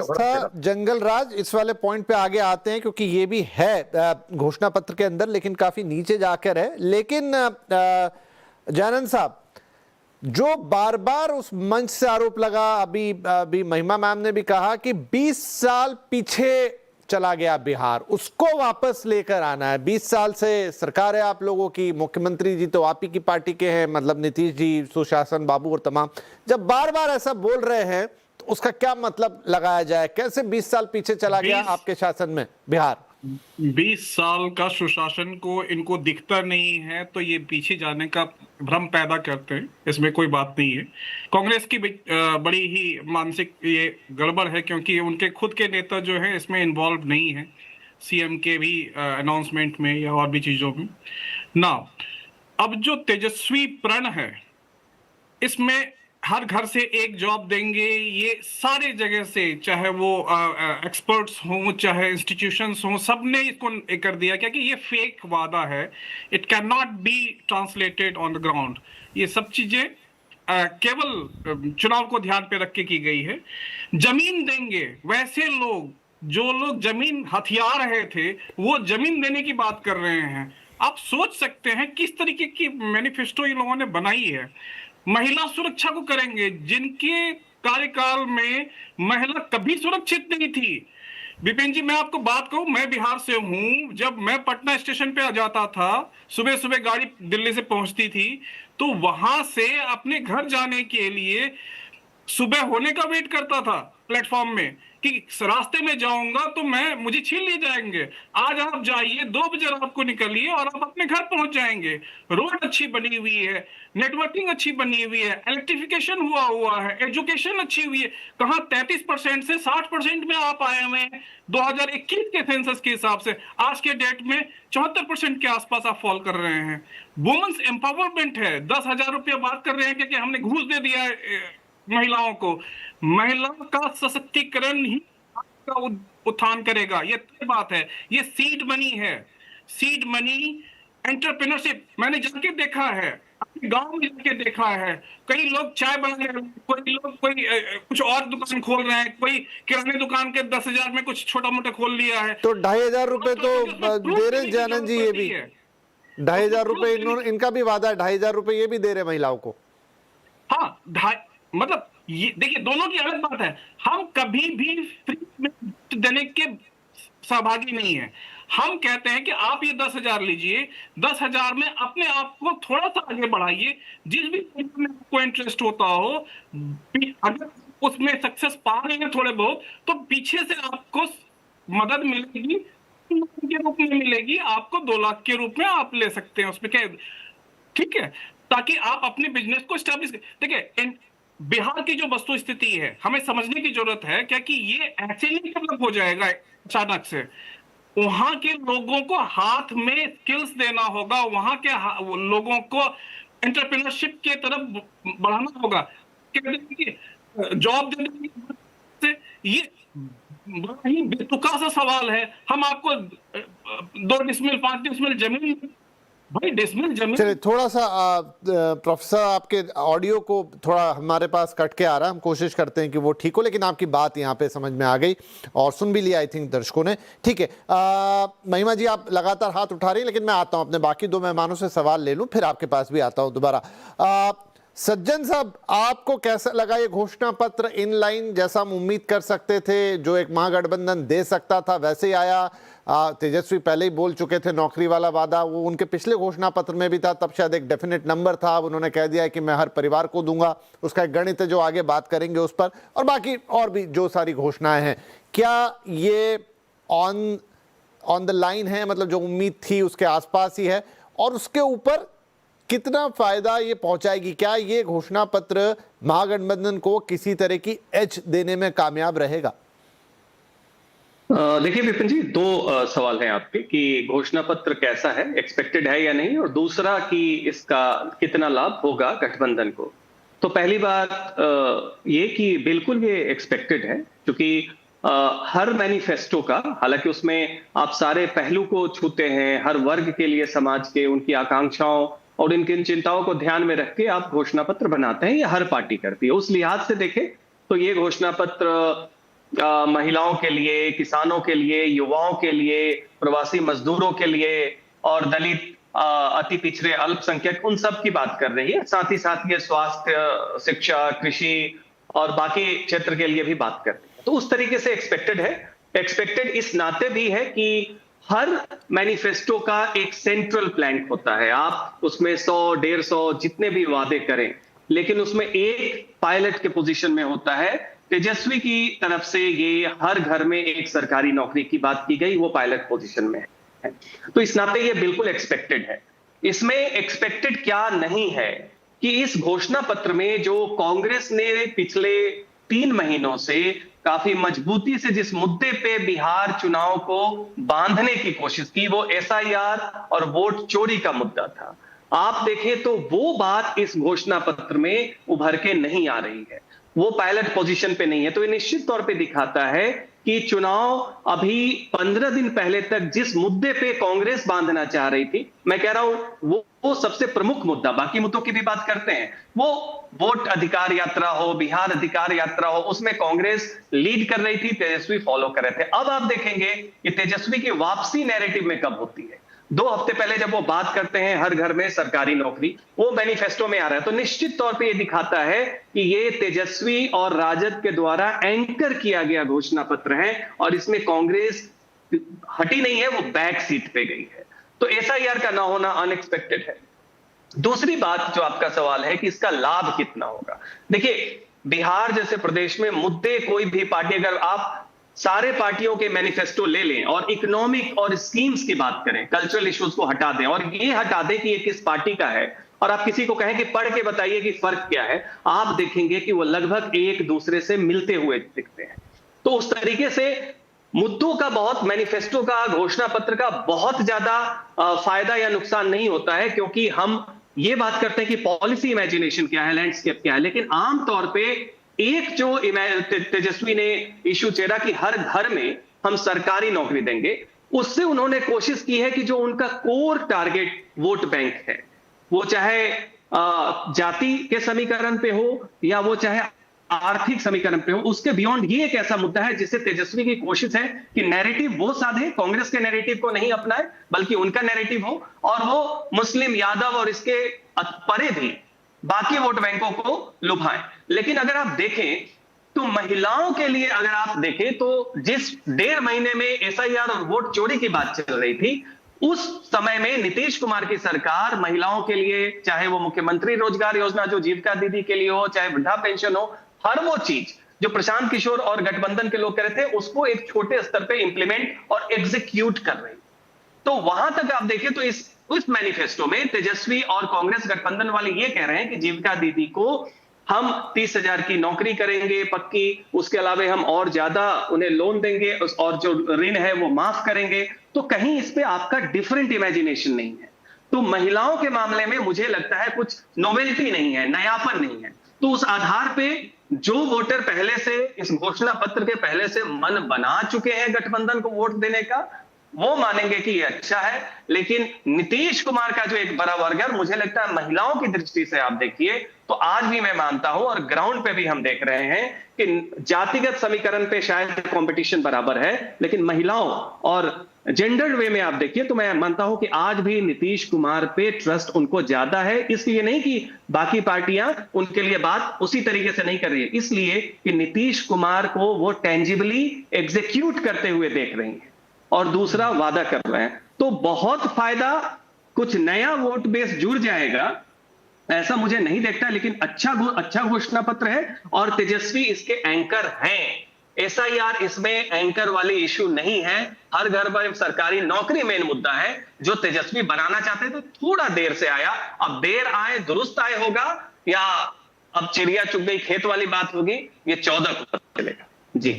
व्यवस्था, जंगल राज, इस वाले पॉइंट पे आगे आते हैं क्योंकि ये भी है घोषणा पत्र के अंदर, लेकिन काफी नीचे जाकर है। लेकिन जानन साहब, जो बार बार उस मंच से आरोप लगा, अभी महिमा मैम ने भी कहा कि 20 साल पीछे चला गया बिहार, उसको वापस लेकर आना है। 20 साल से सरकार है आप लोगों की, मुख्यमंत्री जी तो आप ही की पार्टी के हैं, मतलब नीतीश जी, सुशासन बाबू और तमाम। जब बार बार ऐसा बोल रहे हैं तो उसका क्या मतलब लगाया जाए? कैसे 20 साल पीछे चला गया आपके शासन में बिहार? 20 साल का सुशासन को इनको दिखता नहीं है तो ये पीछे जाने का भ्रम पैदा करते हैं, इसमें कोई बात नहीं है। कांग्रेस की बड़ी ही मानसिक ये गड़बड़ है, क्योंकि उनके खुद के नेता जो है इसमें इन्वॉल्व नहीं है, सीएम के भी अनाउंसमेंट में या और भी चीजों में ना। अब जो तेजस्वी प्रण है, इसमें हर घर से एक जॉब देंगे, ये सारे जगह से, चाहे वो एक्सपर्ट्स हों चाहे इंस्टीट्यूशंस हों, सबने इसको कर दिया क्योंकि ये फेक वादा है। It can not be translated on the ground. ये सब चीजें केवल चुनाव को ध्यान पे रख के की गई है। जमीन देंगे, वैसे लोग जो लोग जमीन हथिया रहे थे वो जमीन देने की बात कर रहे हैं। आप सोच सकते हैं किस तरीके की मैनिफेस्टो इन लोगों ने बनाई है। महिला सुरक्षा को करेंगे, जिनके कार्यकाल में महिला कभी सुरक्षित नहीं थी। विपिन जी, मैं आपको बात कहूं, मैं बिहार से हूं। जब मैं पटना स्टेशन पे आ जाता था, सुबह सुबह गाड़ी दिल्ली से पहुंचती थी, तो वहां से अपने घर जाने के लिए सुबह होने का वेट करता था प्लेटफॉर्म में कि रास्ते में जाऊंगा तो मुझे छीन ले जाएंगे। आज आप जाइए, 2 बजे रात को निकलिए और आप अपने घर पहुंच जाएंगे। रोड अच्छी बनी हुई है, नेटवर्किंग अच्छी बनी हुई है, इलेक्ट्रिफिकेशन हुआ है, एजुकेशन अच्छी हुई है। कहां 33% से 60% में आप आए हुए हैं 2021 के सेंसस के हिसाब से। आज के डेट में 74% के आसपास आप फॉल कर रहे हैं। वुमेन्स एम्पावरमेंट है, 10,000 रुपया बात कर रहे हैं क्योंकि हमने घूस दे दिया है महिलाओं को। महिलाओं का सशक्तिकरण ही का उत्थान करेगा, ये तय बात है। ये सीड मनी है, सीड मनी, एंटरप्रेन्योरशिप। मैंने जाके देखा है, अपने गांव में जाके देखा है। कई लोग चाय बना रहे हैं, कोई लोग कुछ और दुकान खोल रहे हैं, कोई किराने दुकान के 10,000 में कुछ छोटा मोटा खोल लिया है। तो 2,500 रुपए तो दे रहे जानन जी, ये भी 2,500 रुपए इनका भी वादा है, 2,500 रुपए ये भी दे रहे महिलाओं को। हाँ, मतलब ये देखिए, दोनों की अलग बात है। हम कभी भी फ्री में देने के सहभागी नहीं है। हम कहते हैं कि आप ये 10,000 लीजिए, 10,000 में अपने आप को थोड़ा सा आगे बढ़ाइए। जिस भी में आपको इंटरेस्ट होता हो, अगर उसमें सक्सेस पा रहे हैं थोड़े बहुत, तो पीछे से आपको मदद मिलेगी, के रूप में मिलेगी। आपको 2 लाख के रूप में आप ले सकते हैं उसमें क्या, ठीक है, ताकि आप अपने बिजनेस को स्टैब्लिश। देखिए, बिहार की जो वस्तु स्थिति है हमें समझने की जरूरत है, क्योंकि ये ऐसे नहीं डेवलप हो जाएगा अचानक से। वहां के लोगों को हाथ में स्किल्स देना होगा, वहां के लोगों को एंटरप्रेन्योरशिप की तरफ बढ़ाना होगा। जॉब देने से ये बड़ा ही बेतुका सा सवाल है। हम आपको 2 डिसमिल 5 डिसमिल जमीन, भाई डिसमिल जमीन। चलिए, थोड़ा सा प्रोफेसर, आपके ऑडियो को थोड़ा हमारे पास कट के आ रहा है, हम कोशिश करते हैं कि वो ठीक हो, लेकिन आपकी बात यहाँ पे समझ में आ गई और सुन भी लिया आई थिंक दर्शकों ने। ठीक है, महिमा जी आप लगातार हाथ उठा रही हैं, लेकिन मैं आता हूँ अपने बाकी 2 मेहमानों से सवाल ले लूँ, फिर आपके पास भी आता हूँ दोबारा। सज्जन साहब, आपको कैसा लगा ये घोषणा पत्र? इन लाइन जैसा हम उम्मीद कर सकते थे, जो एक महागठबंधन दे सकता था वैसे ही आया? तेजस्वी पहले ही बोल चुके थे नौकरी वाला वादा, वो उनके पिछले घोषणा पत्र में भी था, तब शायद एक डेफिनेट नंबर था। अब उन्होंने कह दिया है कि मैं हर परिवार को दूंगा। उसका एक गणित है जो आगे बात करेंगे उस पर, और बाकी और भी जो सारी घोषणाएं हैं। क्या ये ऑन द लाइन है, मतलब जो उम्मीद थी उसके आसपास ही है? और उसके ऊपर कितना फायदा ये पहुंचाएगी? क्या ये घोषणा पत्र महागठबंधन को किसी तरह की एज देने में कामयाब रहेगा? देखिए विपिन जी, 2 सवाल हैं आपके कि घोषणा पत्र कैसा है, एक्सपेक्टेड है या नहीं, और दूसरा कि इसका कितना लाभ होगा गठबंधन को। तो पहली बात ये कि बिल्कुल ये एक्सपेक्टेड है, क्योंकि हर मैनिफेस्टो का, हालांकि उसमें आप सारे पहलू को छूते हैं, हर वर्ग के लिए समाज के उनकी आकांक्षाओं और इनकी चिंताओं को ध्यान में रख के आप घोषणा पत्र बनाते हैं, ये हर पार्टी करती है। उस लिहाज से देखें तो ये घोषणा पत्र महिलाओं के लिए, किसानों के लिए, युवाओं के लिए, प्रवासी मजदूरों के लिए और दलित, अति पिछड़े, अल्पसंख्यक, उन सब की बात कर रही है। साथ ही साथ ये स्वास्थ्य, शिक्षा, कृषि और बाकी क्षेत्र के लिए भी बात कर रही है। तो उस तरीके से एक्सपेक्टेड है। एक्सपेक्टेड इस नाते भी है कि हर मैनिफेस्टो का एक सेंट्रल प्लैंक होता है। आप उसमें 100, 150 जितने भी वादे करें, लेकिन उसमें एक पायलट के पोजीशन में होता है। तेजस्वी की तरफ से ये हर घर में एक सरकारी नौकरी की बात की गई, वो पायलट पोजीशन में है। तो इस नाते ये बिल्कुल एक्सपेक्टेड है। इसमें एक्सपेक्टेड क्या नहीं है कि इस घोषणा पत्र में जो कांग्रेस ने पिछले 3 महीनों से काफी मजबूती से जिस मुद्दे पे बिहार चुनाव को बांधने की कोशिश की, वो एसआईआर और वोट चोरी का मुद्दा था। आप देखें तो वो बात इस घोषणा पत्र में उभर के नहीं आ रही है, वो पायलट पोजीशन पे नहीं है। तो ये निश्चित तौर पे दिखाता है कि चुनाव अभी 15 दिन पहले तक जिस मुद्दे पे कांग्रेस बांधना चाह रही थी, मैं कह रहा हूं वो सबसे प्रमुख मुद्दा, बाकी मुद्दों की भी बात करते हैं, वो वोट अधिकार यात्रा हो, बिहार अधिकार यात्रा हो, उसमें कांग्रेस लीड कर रही थी, तेजस्वी फॉलो कर रहे थे। अब आप देखेंगे कि तेजस्वी की वापसी नैरेटिव में कब होती है। 2 हफ्ते पहले जब वो बात करते हैं हर घर में सरकारी नौकरी, वो मैनिफेस्टो में आ रहा है। तो निश्चित तौर पे ये दिखाता है कि ये तेजस्वी और राजद के द्वारा एंकर किया गया घोषणा पत्र है और इसमें कांग्रेस हटी नहीं है, वो बैक सीट पे गई है। तो एसआईआर का ना होना अनएक्सपेक्टेड है। दूसरी बात जो आपका सवाल है कि इसका लाभ कितना होगा, देखिए बिहार जैसे प्रदेश में मुद्दे, कोई भी पार्टी, अगर आप सारे पार्टियों के मैनिफेस्टो ले लें और इकोनॉमिक और स्कीम्स की बात करें, कल्चरल इश्यूज को हटा दें और ये हटा दें कि ये किस पार्टी का है, और आप किसी को कहें कि पढ़ के बताइए कि फर्क क्या है, आप देखेंगे कि वो लगभग एक दूसरे से मिलते हुए दिखते हैं। तो उस तरीके से मुद्दों का बहुत, मैनिफेस्टो का, घोषणा पत्र का बहुत ज्यादा फायदा या नुकसान नहीं होता है, क्योंकि हम ये बात करते हैं कि पॉलिसी इमेजिनेशन क्या है, लैंडस्केप क्या है, लेकिन आमतौर पे एक जो तेजस्वी ने इशू छेड़ा कि हर घर में हम सरकारी नौकरी देंगे, उससे उन्होंने कोशिश की है कि जो उनका कोर टारगेट वोट बैंक है, वो चाहे जाति के समीकरण पे हो या वो चाहे आर्थिक समीकरण पे हो, उसके बियॉन्ड ये एक ऐसा मुद्दा है जिससे तेजस्वी की कोशिश है कि नैरेटिव वो साधे, कांग्रेस के नैरेटिव को नहीं अपनाए बल्कि उनका नैरेटिव हो, और वो मुस्लिम, यादव और इसके परे भी बाकी वोट बैंकों को लुभाएं। लेकिन अगर आप देखें तो महिलाओं के लिए अगर आप देखें तो जिस 1.5 महीने में एसआईआर और वोट चोरी की बात चल रही थी, उस समय में नीतीश कुमार की सरकार महिलाओं के लिए, चाहे वो मुख्यमंत्री रोजगार योजना जो जीविका दीदी के लिए हो, चाहे वृद्धा पेंशन हो, हर वो चीज जो प्रशांत किशोर और गठबंधन के लोग कह रहे थे, उसको एक छोटे स्तर पे इंप्लीमेंट और एग्जीक्यूट कर रही। तो वहां तक आप देखें तो इस मैनिफेस्टो में तेजस्वी और कांग्रेस गठबंधन वाले ये कह रहे हैं कि जीविका दीदी को हम 30,000 की नौकरी करेंगे पक्की, उसके अलावा हम और ज्यादा उन्हें लोन देंगे और जो ऋण है वो माफ करेंगे। तो कहीं इस पे आपका डिफरेंट इमेजिनेशन नहीं है। तो महिलाओं के मामले में मुझे लगता है कुछ नोवेल्टी नहीं है, नयापन नहीं है। तो उस आधार पे जो वोटर पहले से इस घोषणा पत्र के पहले से मन बना चुके हैं गठबंधन को वोट देने का, वो मानेंगे कि ये अच्छा है। लेकिन नीतीश कुमार का जो एक बड़ा वर्ग है, मुझे लगता है महिलाओं की दृष्टि से आप देखिए तो आज भी मैं मानता हूं और ग्राउंड पे भी हम देख रहे हैं कि जातिगत समीकरण पे शायद कंपटीशन बराबर है, लेकिन महिलाओं और जेंडर्ड वे में आप देखिए तो मैं मानता हूं कि आज भी नीतीश कुमार पे ट्रस्ट उनको ज्यादा है। इसलिए नहीं कि बाकी पार्टियां उनके लिए बात उसी तरीके से नहीं कर रही है, इसलिए कि नीतीश कुमार को वो टेंजिबली एग्जीक्यूट करते हुए देख रही है और दूसरा वादा कर रहे हैं। तो बहुत फायदा, कुछ नया वोट बेस जुड़ जाएगा ऐसा मुझे नहीं देखता, लेकिन अच्छा घोषणा पत्र है और तेजस्वी इसके एंकर हैं। एसआईआर इसमें एंकर वाले इश्यू नहीं है। हर घर पर सरकारी नौकरी मेन मुद्दा है जो तेजस्वी बनाना चाहते थे, थोड़ा देर से आया। अब देर आए दुरुस्त आए होगा या अब चिड़िया चुग गई खेत वाली बात होगी, ये 14 को पता चलेगा। जी